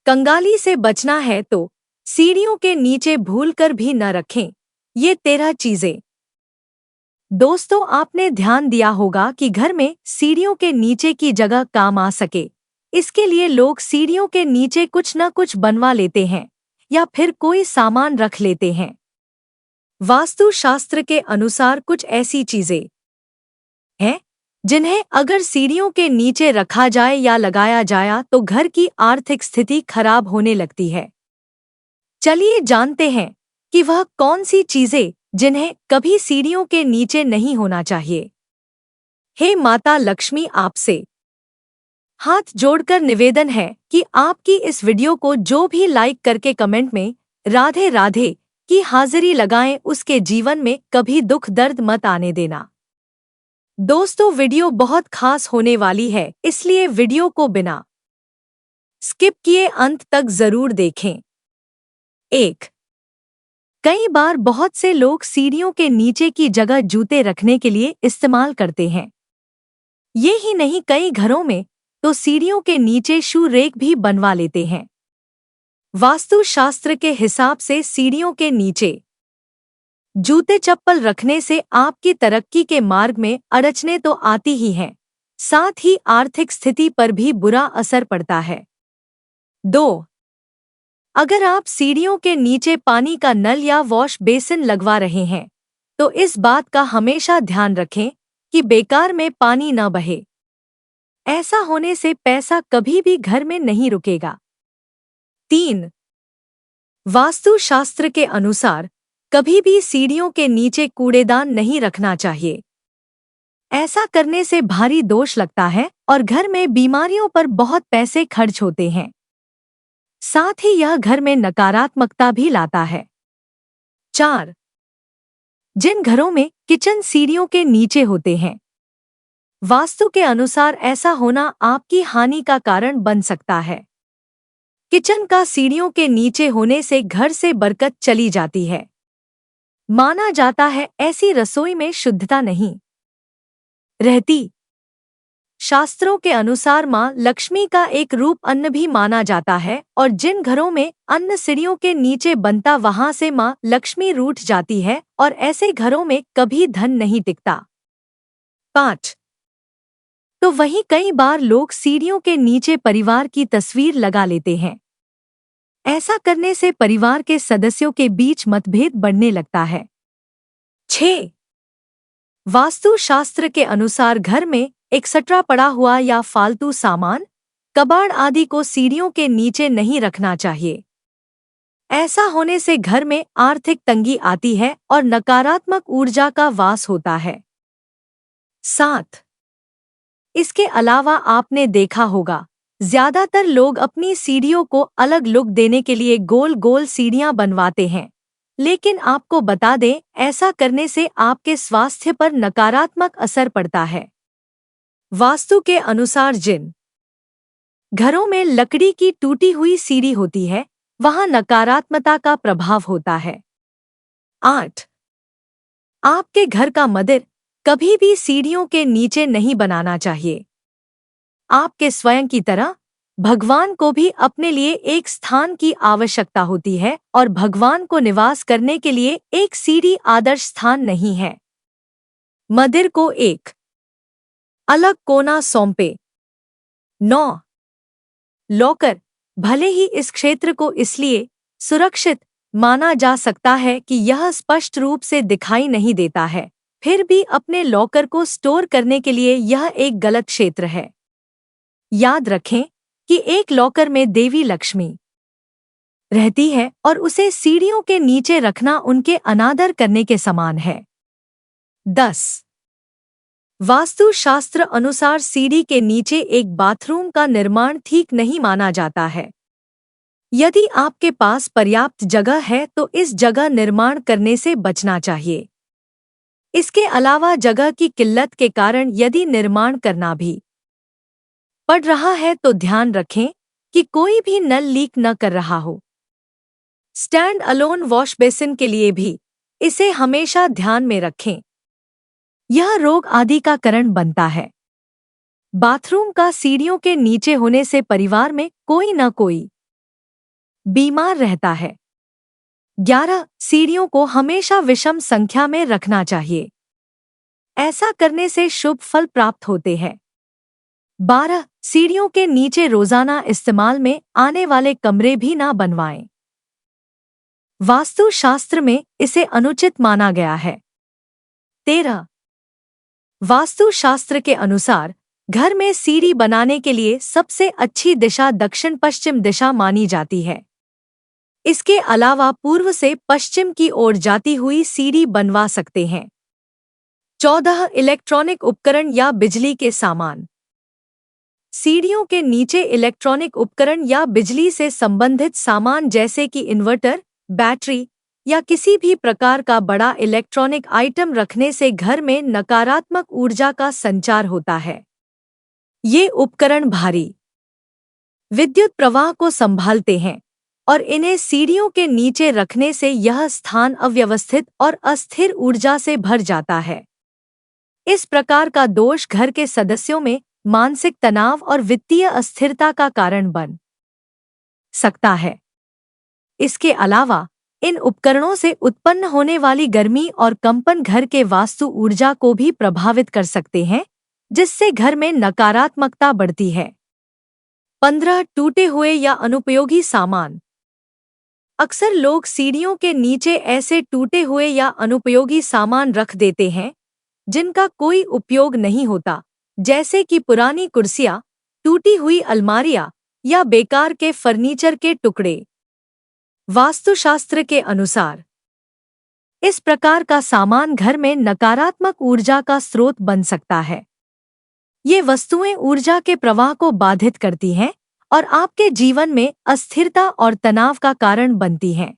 कंगाली से बचना है तो सीढ़ियों के नीचे भूलकर भी न रखें ये 13 चीजें। दोस्तों, आपने ध्यान दिया होगा कि घर में सीढ़ियों के नीचे की जगह काम आ सके, इसके लिए लोग सीढ़ियों के नीचे कुछ न कुछ बनवा लेते हैं या फिर कोई सामान रख लेते हैं। वास्तुशास्त्र के अनुसार कुछ ऐसी चीजें हैं जिन्हें अगर सीढ़ियों के नीचे रखा जाए या लगाया जाए तो घर की आर्थिक स्थिति खराब होने लगती है। चलिए जानते हैं कि वह कौन सी चीजें जिन्हें कभी सीढ़ियों के नीचे नहीं होना चाहिए। हे माता लक्ष्मी, आपसे हाथ जोड़कर निवेदन है कि आपकी इस वीडियो को जो भी लाइक करके कमेंट में राधे राधे की हाजिरी लगाएं, उसके जीवन में कभी दुख दर्द मत आने देना। दोस्तों, वीडियो बहुत खास होने वाली है, इसलिए वीडियो को बिना स्किप किए अंत तक जरूर देखें। 1। कई बार बहुत से लोग सीढ़ियों के नीचे की जगह जूते रखने के लिए इस्तेमाल करते हैं। ये ही नहीं, कई घरों में तो सीढ़ियों के नीचे शू रेक भी बनवा लेते हैं। वास्तुशास्त्र के हिसाब से सीढ़ियों के नीचे जूते चप्पल रखने से आपकी तरक्की के मार्ग में अड़चनें तो आती ही हैं, साथ ही आर्थिक स्थिति पर भी बुरा असर पड़ता है। 2। अगर आप सीढ़ियों के नीचे पानी का नल या वॉश बेसिन लगवा रहे हैं तो इस बात का हमेशा ध्यान रखें कि बेकार में पानी न बहे। ऐसा होने से पैसा कभी भी घर में नहीं रुकेगा। 3। वास्तुशास्त्र के अनुसार कभी भी सीढ़ियों के नीचे कूड़ेदान नहीं रखना चाहिए। ऐसा करने से भारी दोष लगता है और घर में बीमारियों पर बहुत पैसे खर्च होते हैं। साथ ही यह घर में नकारात्मकता भी लाता है। 4। जिन घरों में किचन सीढ़ियों के नीचे होते हैं, वास्तु के अनुसार ऐसा होना आपकी हानि का कारण बन सकता है। किचन का सीढ़ियों के नीचे होने से घर से बरकत चली जाती है। माना जाता है ऐसी रसोई में शुद्धता नहीं रहती। शास्त्रों के अनुसार मां लक्ष्मी का एक रूप अन्न भी माना जाता है और जिन घरों में अन्न सीढ़ियों के नीचे बनता वहां से मां लक्ष्मी रूठ जाती है और ऐसे घरों में कभी धन नहीं टिकता। 5। तो वहीं कई बार लोग सीढ़ियों के नीचे परिवार की तस्वीर लगा लेते हैं। ऐसा करने से परिवार के सदस्यों के बीच मतभेद बढ़ने लगता है। 6। वास्तुशास्त्र के अनुसार घर में एक्स्ट्रा पड़ा हुआ या फालतू सामान, कबाड़ आदि को सीढ़ियों के नीचे नहीं रखना चाहिए। ऐसा होने से घर में आर्थिक तंगी आती है और नकारात्मक ऊर्जा का वास होता है। 7। इसके अलावा आपने देखा होगा ज्यादातर लोग अपनी सीढ़ियों को अलग लुक देने के लिए गोल गोल सीढ़ियां बनवाते हैं, लेकिन आपको बता दें ऐसा करने से आपके स्वास्थ्य पर नकारात्मक असर पड़ता है। वास्तु के अनुसार जिन घरों में लकड़ी की टूटी हुई सीढ़ी होती है वहां नकारात्मकता का प्रभाव होता है। 8। आपके घर का मंदिर कभी भी सीढ़ियों के नीचे नहीं बनाना चाहिए। आपके स्वयं की तरह भगवान को भी अपने लिए एक स्थान की आवश्यकता होती है और भगवान को निवास करने के लिए एक सीढ़ी आदर्श स्थान नहीं है। मंदिर को एक अलग कोना सौंपे। 9। लॉकर भले ही इस क्षेत्र को इसलिए सुरक्षित माना जा सकता है कि यह स्पष्ट रूप से दिखाई नहीं देता है, फिर भी अपने लॉकर को स्टोर करने के लिए यह एक गलत क्षेत्र है। याद रखें कि एक लॉकर में देवी लक्ष्मी रहती है और उसे सीढ़ियों के नीचे रखना उनके अनादर करने के समान है। 10। वास्तुशास्त्र अनुसार सीढ़ी के नीचे एक बाथरूम का निर्माण ठीक नहीं माना जाता है। यदि आपके पास पर्याप्त जगह है तो इस जगह निर्माण करने से बचना चाहिए। इसके अलावा जगह की किल्लत के कारण यदि निर्माण करना भी पड़ रहा है तो ध्यान रखें कि कोई भी नल लीक न कर रहा हो। स्टैंड अलोन वॉश बेसिन के लिए भी इसे हमेशा ध्यान में रखें, यह रोग आदि का कारण बनता है। बाथरूम का सीढ़ियों के नीचे होने से परिवार में कोई न कोई बीमार रहता है। 11. सीढ़ियों को हमेशा विषम संख्या में रखना चाहिए। ऐसा करने से शुभ फल प्राप्त होते हैं। 12. सीढ़ियों के नीचे रोजाना इस्तेमाल में आने वाले कमरे भी ना बनवाएं। वास्तुशास्त्र में इसे अनुचित माना गया है। 13. वास्तुशास्त्र के अनुसार घर में सीढ़ी बनाने के लिए सबसे अच्छी दिशा दक्षिण पश्चिम दिशा मानी जाती है। इसके अलावा पूर्व से पश्चिम की ओर जाती हुई सीढ़ी बनवा सकते हैं। 14. इलेक्ट्रॉनिक उपकरण या बिजली के सामान। सीढ़ियों के नीचे इलेक्ट्रॉनिक उपकरण या बिजली से संबंधित सामान जैसे कि इन्वर्टर, बैटरी या किसी भी प्रकार का बड़ा इलेक्ट्रॉनिक आइटम रखने से घर में नकारात्मक ऊर्जा का संचार होता है। ये उपकरण भारी विद्युत प्रवाह को संभालते हैं और इन्हें सीढ़ियों के नीचे रखने से यह स्थान अव्यवस्थित और अस्थिर ऊर्जा से भर जाता है। इस प्रकार का दोष घर के सदस्यों में मानसिक तनाव और वित्तीय अस्थिरता का कारण बन सकता है। इसके अलावा इन उपकरणों से उत्पन्न होने वाली गर्मी और कंपन घर के वास्तु ऊर्जा को भी प्रभावित कर सकते हैं, जिससे घर में नकारात्मकता बढ़ती है। 15. टूटे हुए या अनुपयोगी सामान। अक्सर लोग सीढ़ियों के नीचे ऐसे टूटे हुए या अनुपयोगी सामान रख देते हैं जिनका कोई उपयोग नहीं होता, जैसे कि पुरानी कुर्सियां, टूटी हुई अलमारियां या बेकार के फर्नीचर के टुकड़े। वास्तुशास्त्र के अनुसार इस प्रकार का सामान घर में नकारात्मक ऊर्जा का स्रोत बन सकता है। ये वस्तुएं ऊर्जा के प्रवाह को बाधित करती हैं और आपके जीवन में अस्थिरता और तनाव का कारण बनती हैं।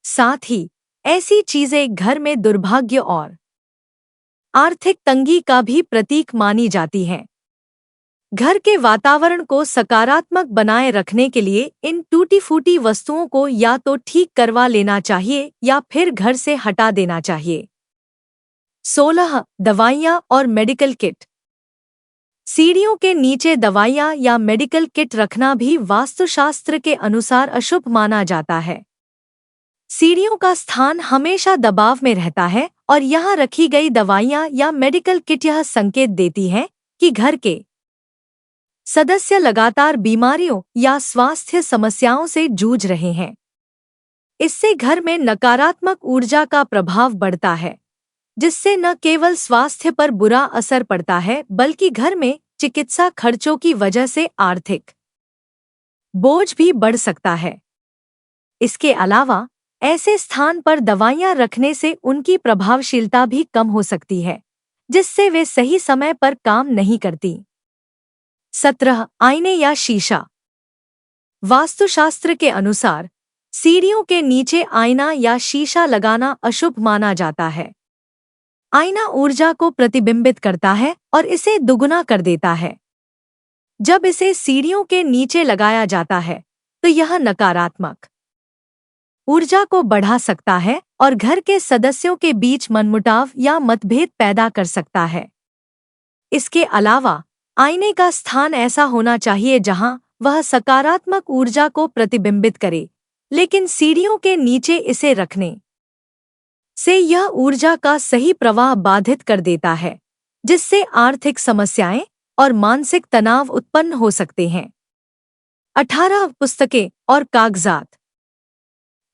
साथ ही ऐसी चीजें घर में दुर्भाग्य और आर्थिक तंगी का भी प्रतीक मानी जाती हैं। घर के वातावरण को सकारात्मक बनाए रखने के लिए इन टूटी-फूटी वस्तुओं को या तो ठीक करवा लेना चाहिए या फिर घर से हटा देना चाहिए। 16. दवाइयाँ और मेडिकल किट। सीढ़ियों के नीचे दवाइयाँ या मेडिकल किट रखना भी वास्तुशास्त्र के अनुसार अशुभ माना जाता है। सीढ़ियों का स्थान हमेशा दबाव में रहता है और यहाँ रखी गई दवाइयाँ या मेडिकल किट यह संकेत देती हैं कि घर के सदस्य लगातार बीमारियों या स्वास्थ्य समस्याओं से जूझ रहे हैं। इससे घर में नकारात्मक ऊर्जा का प्रभाव बढ़ता है, जिससे न केवल स्वास्थ्य पर बुरा असर पड़ता है बल्कि घर में चिकित्सा खर्चों की वजह से आर्थिक बोझ भी बढ़ सकता है। इसके अलावा ऐसे स्थान पर दवाइयां रखने से उनकी प्रभावशीलता भी कम हो सकती है, जिससे वे सही समय पर काम नहीं करती। 17. आईने या शीशा। वास्तुशास्त्र के अनुसार सीढ़ियों के नीचे आईना या शीशा लगाना अशुभ माना जाता है। आईना ऊर्जा को प्रतिबिंबित करता है और इसे दुगुना कर देता है। जब इसे सीढ़ियों के नीचे लगाया जाता है तो यह नकारात्मक ऊर्जा को बढ़ा सकता है और घर के सदस्यों के बीच मनमुटाव या मतभेद पैदा कर सकता है। इसके अलावा आईने का स्थान ऐसा होना चाहिए जहां वह सकारात्मक ऊर्जा को प्रतिबिंबित करे, लेकिन सीढ़ियों के नीचे इसे रखने से यह ऊर्जा का सही प्रवाह बाधित कर देता है, जिससे आर्थिक समस्याएं और मानसिक तनाव उत्पन्न हो सकते हैं। 18. पुस्तकें और कागजात।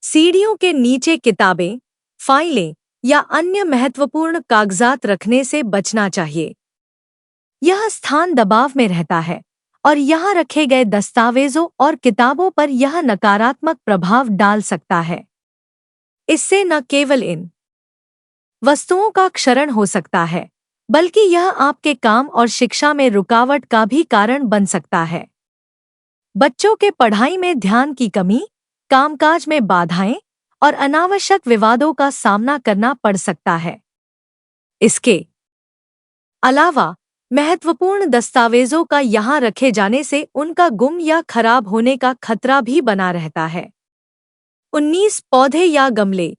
सीढ़ियों के नीचे किताबें, फाइलें या अन्य महत्वपूर्ण कागजात रखने से बचना चाहिए। यह स्थान दबाव में रहता है और यहाँ रखे गए दस्तावेजों और किताबों पर यह नकारात्मक प्रभाव डाल सकता है। इससे न केवल इन वस्तुओं का क्षरण हो सकता है, बल्कि यह आपके काम और शिक्षा में रुकावट का भी कारण बन सकता है। बच्चों के पढ़ाई में ध्यान की कमी, कामकाज में बाधाएं और अनावश्यक विवादों का सामना करना पड़ सकता है। इसके अलावा महत्वपूर्ण दस्तावेजों का यहाँ रखे जाने से उनका गुम या खराब होने का खतरा भी बना रहता है। 19. पौधे या गमले।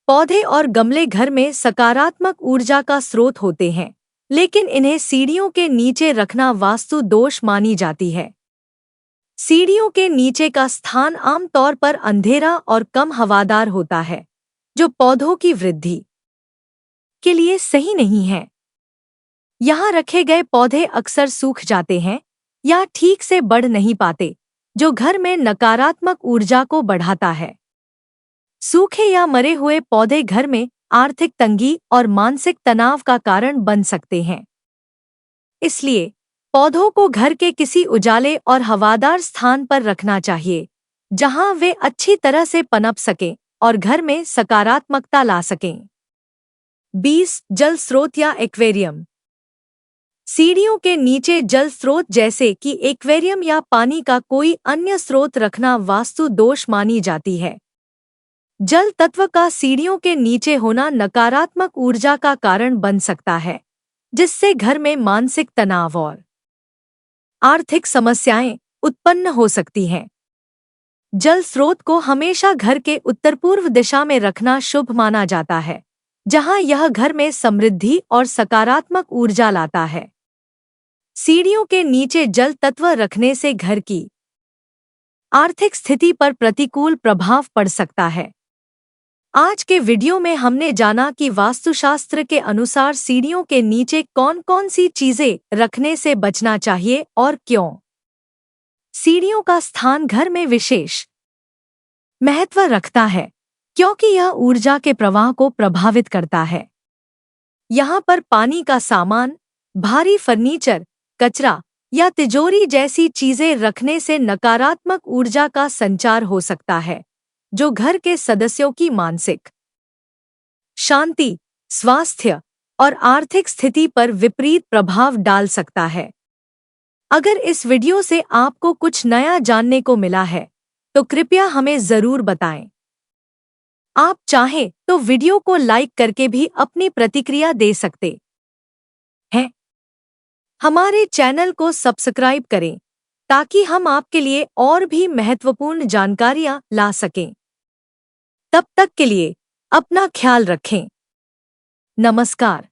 पौधे और गमले घर में सकारात्मक ऊर्जा का स्रोत होते हैं, लेकिन इन्हें सीढ़ियों के नीचे रखना वास्तु दोष मानी जाती है। सीढ़ियों के नीचे का स्थान आमतौर पर अंधेरा और कम हवादार होता है, जो पौधों की वृद्धि के लिए सही नहीं है। यहाँ रखे गए पौधे अक्सर सूख जाते हैं या ठीक से बढ़ नहीं पाते, जो घर में नकारात्मक ऊर्जा को बढ़ाता है। सूखे या मरे हुए पौधे घर में आर्थिक तंगी और मानसिक तनाव का कारण बन सकते हैं। इसलिए पौधों को घर के किसी उजाले और हवादार स्थान पर रखना चाहिए, जहां वे अच्छी तरह से पनप सकें और घर में सकारात्मकता ला सकें। 20 जल स्रोत या एक्वेरियम। सीढ़ियों के नीचे जल स्रोत जैसे कि एक्वेरियम या पानी का कोई अन्य स्रोत रखना वास्तु दोष मानी जाती है। जल तत्व का सीढ़ियों के नीचे होना नकारात्मक ऊर्जा का कारण बन सकता है, जिससे घर में मानसिक तनाव और आर्थिक समस्याएं उत्पन्न हो सकती हैं। जल स्रोत को हमेशा घर के उत्तर पूर्व दिशा में रखना शुभ माना जाता है, जहां यह घर में समृद्धि और सकारात्मक ऊर्जा लाता है। सीढ़ियों के नीचे जल तत्व रखने से घर की आर्थिक स्थिति पर प्रतिकूल प्रभाव पड़ सकता है। आज के वीडियो में हमने जाना कि वास्तुशास्त्र के अनुसार सीढ़ियों के नीचे कौन-कौन सी चीजें रखने से बचना चाहिए और क्यों। सीढ़ियों का स्थान घर में विशेष महत्व रखता है, क्योंकि यह ऊर्जा के प्रवाह को प्रभावित करता है। यहाँ पर पानी का सामान, भारी फर्नीचर, कचरा या तिजोरी जैसी चीजें रखने से नकारात्मक ऊर्जा का संचार हो सकता है, जो घर के सदस्यों की मानसिक शांति, स्वास्थ्य और आर्थिक स्थिति पर विपरीत प्रभाव डाल सकता है। अगर इस वीडियो से आपको कुछ नया जानने को मिला है, तो कृपया हमें जरूर बताएं। आप चाहें तो वीडियो को लाइक करके भी अपनी प्रतिक्रिया दे सकते हैं। हमारे चैनल को सब्सक्राइब करें ताकि हम आपके लिए और भी महत्वपूर्ण जानकारियां ला सकें। तब तक के लिए अपना ख्याल रखें। नमस्कार।